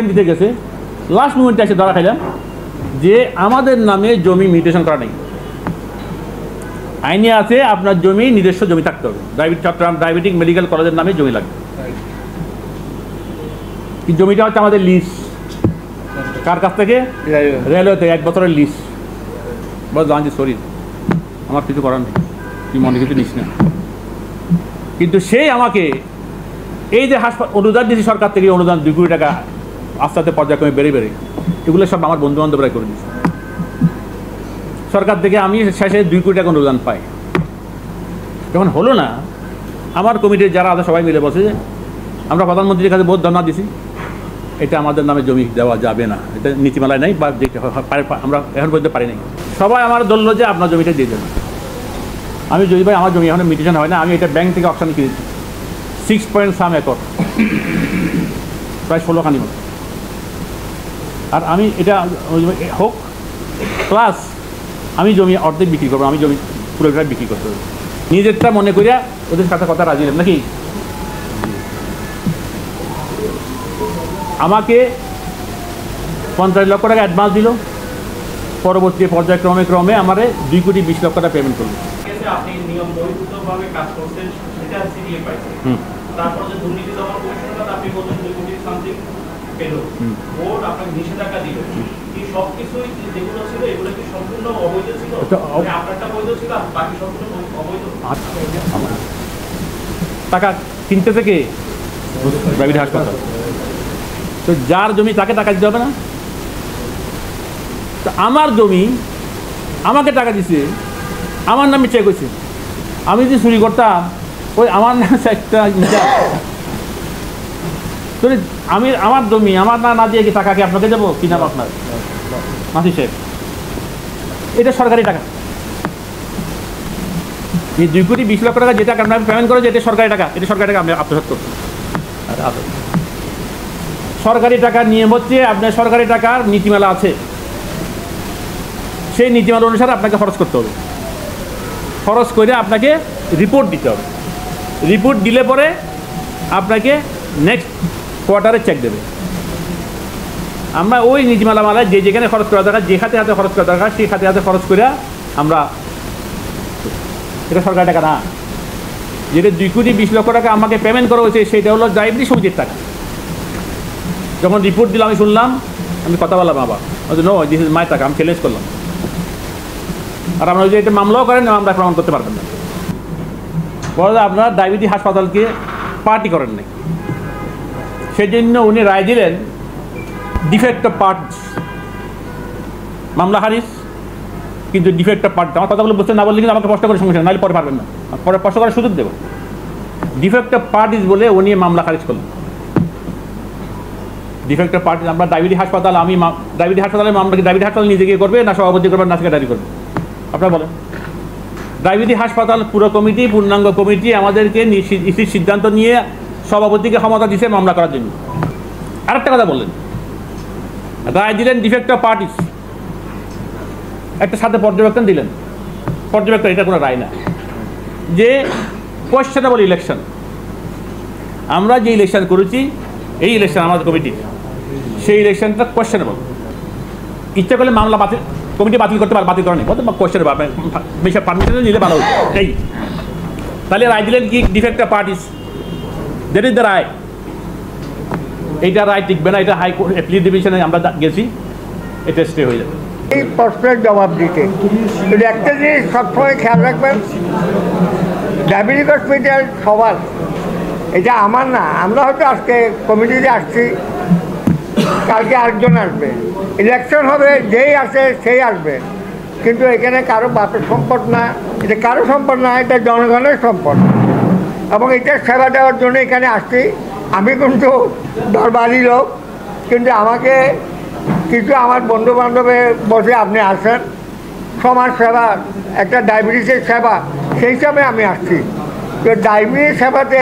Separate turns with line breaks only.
Exam দিতে গেছে, last মোমেন্টে এসে ধরা খাইলাম যে আমাদের নামে জমি মিউটেশন করা নেই। আইনে আছে আপনার জমি নিজস্ব জমি থাকতে হবে, চট্টগ্রাম ডায়াবেটিক মেডিকেল কলেজের নামে জমি লাগবে। জমিটা হচ্ছে আমাদের লিজ, কার কাছ থেকে? রেলওয়ে থেকে, 1 বছরের লিজ। বল জানছি সরি, আমার কিছু করার নেই, তুই মনে কিছু নিস না। কিন্তু সেই আমাকে এই যে অনুদান দিয়েছি সরকার থেকে, অনুদান 2 কোটি টাকা আস্তে আস্তে পর্যায়ক্রমে বেড়ে এগুলো সব আমার বন্ধু বান্ধবরাই করে দিচ্ছে। সরকার থেকে আমি শেষে 2 কোটি টাকা অনুদান পাই। যখন হলো না, আমার কমিটির যারা আছে সবাই মিলে বসে, আমরা প্রধানমন্ত্রীর কাছে বহুত ধর্ণা দিছি, এটা আমাদের নামে জমি দেওয়া যাবে না, এটা নীতিমালায় নাই বা আমরা এখন পর্যন্ত পারি নাই। সবাই আমার ধরলো যে আপনার জমিটা দিয়ে দেবেন। আমি যদি ভাই আমার জমি এখন মিউটেশন হয় না, আমি এটা ব্যাংক থেকে অপশানে কিনেছি 6.some একর, প্রায় 16খানি মতো। আর আমি এটা হোক প্লাস আমি জমি অর্ধেক বিক্রি করবো, আমি জমি পুরোটা বিক্রি করতে হবে নিজেরটা মনে করিয়া ওদের সাথে কথা রাজি নেন নাকি। আমাকে 50 লক্ষ টাকা অ্যাডভান্স দিল, পরবর্তী পর্যায়ক্রমে আমার 2 কোটি 20 লক্ষ টাকা পেমেন্ট করলো।
আপনি নিয়ম বহির্ভূতভাবে কাজ করছেন, সেটা সিরিয়ে পাইছেন। তারপর যে দুর্নীতি দমন কমিশনটা আপনি বলছেন 2 কোটি সামথিং পেল, বোর্ড আপনাকে নিষেধাজ্ঞা দিল, এই সব কিছুই যেগুলো ছিল এগুলো কি সম্পূর্ণ অবৈধ ছিল? আপনারটা বৈধ ছিল, বাকি সবগুলো অবৈধ।
টাকা কিনতে থেকে প্রাইভেট হাসপাতাল, তো যার জমি তাকে টাকা দিতে হবে না? তো আমার জমি আমাকে টাকা দিছে, আমার নামে চেক হয়েছে। আমি যদি চুরি করতাম, ওই আমার নামে একটা আমি আমার জমি আমার না দিয়ে কি টাকা কি আপনাকে দেবো? কি নাম আপনার? মাসি শেখ। এটা সরকারি টাকা। এই 2 কোটি 20 লক্ষ টাকা যেটা আপনার পেমেন্ট করেছে, এটা সরকারি টাকা, এটা সরকারি টাকা আপনি আত্মসাৎ করছেন। সরকারি টাকার নিয়ম হচ্ছে আপনার সরকারি টাকার নীতিমালা আছে, সেই নীতিমালা অনুসারে আপনাকে খরচ করতে হবে। খরচ করে আপনাকে রিপোর্ট দিতে হবে। রিপোর্ট দিলে পরে আপনাকে নেক্সট কোয়ার্টারে চেক দেবে। আমরা ওই নীতিমালায় যেখানে খরচ করা দরকার, যে খাতে হাতে খরচ করা দরকার, সেই খাতে হাতে খরচ করে আমরা, এটা সরকারি টাকা না। যেটা 2 কোটি 20 লক্ষ টাকা আমাকে পেমেন্ট করা হয়েছে, সেটা হলো ডায়াবেটিস সমিতির টাকা। যখন রিপোর্ট দিলাম আমি শুনলাম, আমি কথা বললাম আবার, নো দিস ইজ মাই টাকা, আমি চ্যালেঞ্জ করলাম। আর আপনারা যদি এটা মামলাও করেন, মামলা প্রমাণ করতে পারবেন না। বলে আপনারা ডায়াবেটিস হাসপাতালকে পার্টি করেন নাই, সেই জন্য উনি রায় দিলেন ডিফেক্ট অফ পার্টস, মামলা হারিস কিন্তু ডিফেক্ট অফ পার্ট। আমার কথাগুলো বুঝতে না বললে কিন্তু আমাকে প্রশ্ন করে সমস্যা, নাহলে পরে পারবেন না, পরে প্রশ্ন করার সুযোগ দেবো। ডিফেক্ট অফ পার্টিস বলে উনি মামলা খারিজ করলেন। ডিফেক্ট অফ পার্টিস, আমরা ডায়াবেটিস হাসপাতাল, আমি ডায়াবেটিস হাসপাতালের মামলা কি ডায়াবেটিস হাসপাতাল নিজে গিয়ে করবে, না সভাপতি করবে, না সেক্রেটারি করবে? আপনারা বলেন। ডায়াবেটিস হাসপাতাল পুরো কমিটি, পূর্ণাঙ্গ কমিটি আমাদেরকে সিদ্ধান্ত নিয়ে সভাপতিকে ক্ষমতা দিচ্ছে মামলা করার জন্য। আরেকটা কথা বললেন, রায় দিলেন ডিফেক্ট অফ পার্টিস, একটা সাথে পর্যবেক্ষণ দিলেন। পর্যবেক্ষণ এটা কোনো রায় না, যে কোয়েশ্চেনেবল ইলেকশন। আমরা যে ইলেকশন করেছি, এই ইলেকশন আমাদের কমিটির, সেই ইলেকশনটা কোয়েশ্চেনেবল। ইচ্ছা করলে মামলা বাতিল, কমিটি বাতিল করতে পারে, বাতিল করেনি, বলতে কোয়েশ্চেনেবল, পারমিশন নিলে ভালো হতো। এই তাহলে রায় দিলেন কি defect of parties, that is the রায়। এইটা রায় টিকবে না, এটা হাইকোর্ট অ্যাপিল ডিভিশনে আমরা গেছি, এটা স্টে হয়ে যাবে।
এই প্রশ্নের জবাব দিতে একটা জিনিস সবসময় খেয়াল রাখবেন, ডায়াবেটিক হসপিটাল সবার, এটা আমার না। আমরা হয়তো আজকে কমিটিতে আসছি, কালকে আরেকজন আসবে, ইলেকশন হবে, যেই আসে সেই আসবে, কিন্তু এখানে কারো বাপের সম্পদ না, এটা কারো সম্পদ না, এটা জনগণের সম্পদ। এবং এটার সেবা দেওয়ার জন্য এখানে আসছি। আমি কিন্তু দরবারি লোক, কিন্তু আমাকে কিছু আমার বন্ধু বান্ধবে বসে আপনি আসেন, সমাজ সেবা, একটা ডায়াবেটিসের সেবা, সেই হিসাবে আমি আসছি। তো ডায়াবেটিস সেবাতে